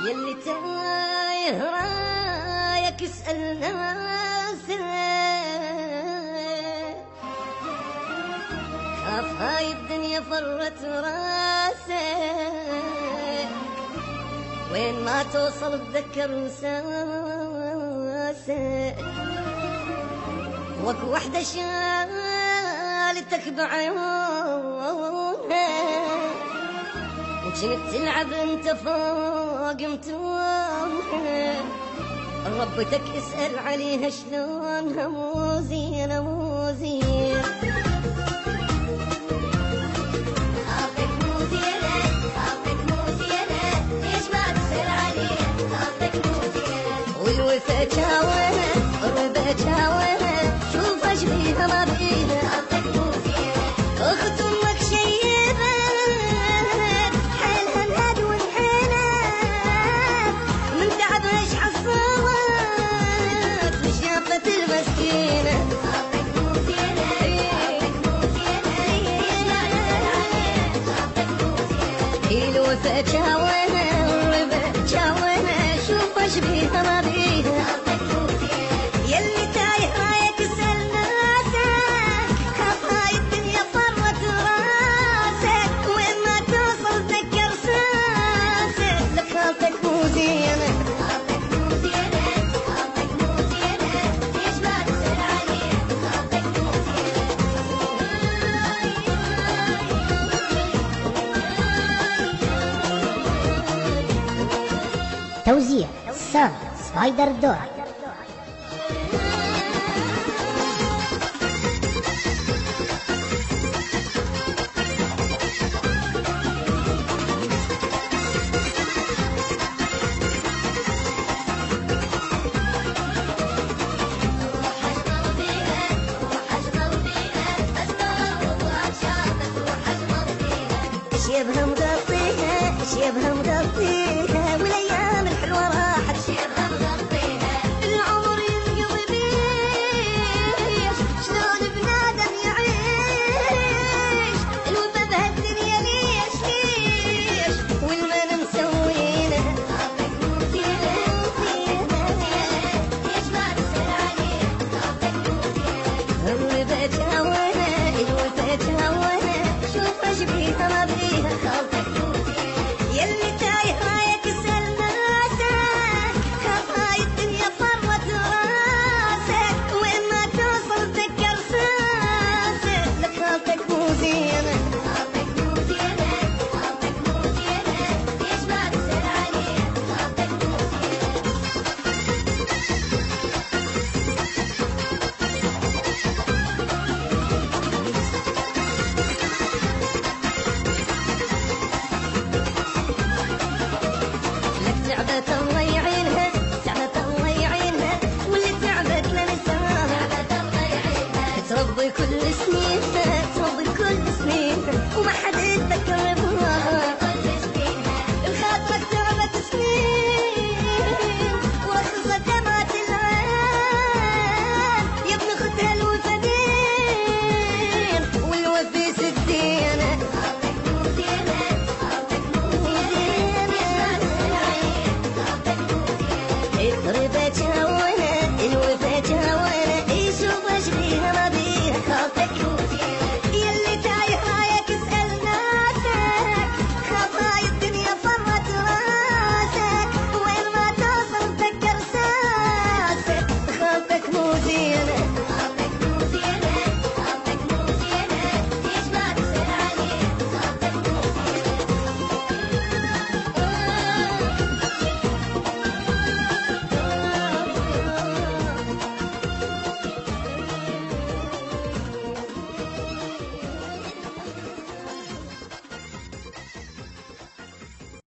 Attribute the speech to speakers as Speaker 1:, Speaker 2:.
Speaker 1: يلي تايه رايك اسأل ناسك، خاف هاي الدنيا فرت راسك، وين ما توصل تذكر وساسك، وك وحدة شالتك بعيونها، وكنت تلعب انت فوق متونها، ربتك اسأل عليها شلونها مو زينة مو زين. خاطرك مو زينة خاطرك مو زينة، ليش ما تسأل عليها خاطرك مو زينة. والوفا جاوها الربا جاوها، شوف اش بيها ما بيها خاطرك مو زينة. اخت امك شيبة حيلها انهد وانحنت، من تعبها اش حصلت لشافت المسكينة. خاطرك مو زينة خاطرك مو زينة، ليش ما تسأل عليها خاطرك مو زينة. الوفا جاوها الربا جاوها، شوف اش بيها ما بيها خاطرك مو زينة. يلي تايه رايك اسأل ناسك، خاف هاي الدنيا فرت راسك، وين ما توصل تذكر ساسك، لك خاطرك مو زينة. خاطرك مو زينة خاطرك مو زينة، ليش ما تسأل عليها خاطرك مو زينة.
Speaker 2: توزيع سام سبايدر دور.
Speaker 1: شيبها مغطيها شيبها مغطيها، والايام الحلوه راحت شيبها مغطيها. العمر ينقضي بيش شلون بنادم يعيش، الوفا بهالدنيا ليش ليش والمن مسوينه. خاطرك مو زينة ليش ما تسأل عليها خاطرك مو زينة. الربا جاونا الوفا جاونا، شوف اش بيها ما بيها خاطرك مو زينة. يلي تايه رايك اسأل ناسك، خاف هاي الدنيا فرت راسك، وين ما توصل تذكر ساسك، لك خاطرك مو زينة. خاطرك مو زينة خاطرك مو زينة، ليش ما تسأل عليها خاطرك مو زينة. لك تعبت الله يعينها تعبت الله يعينها، واللي تعبت لنساها تعبت الله يعينها. تربي كل سنين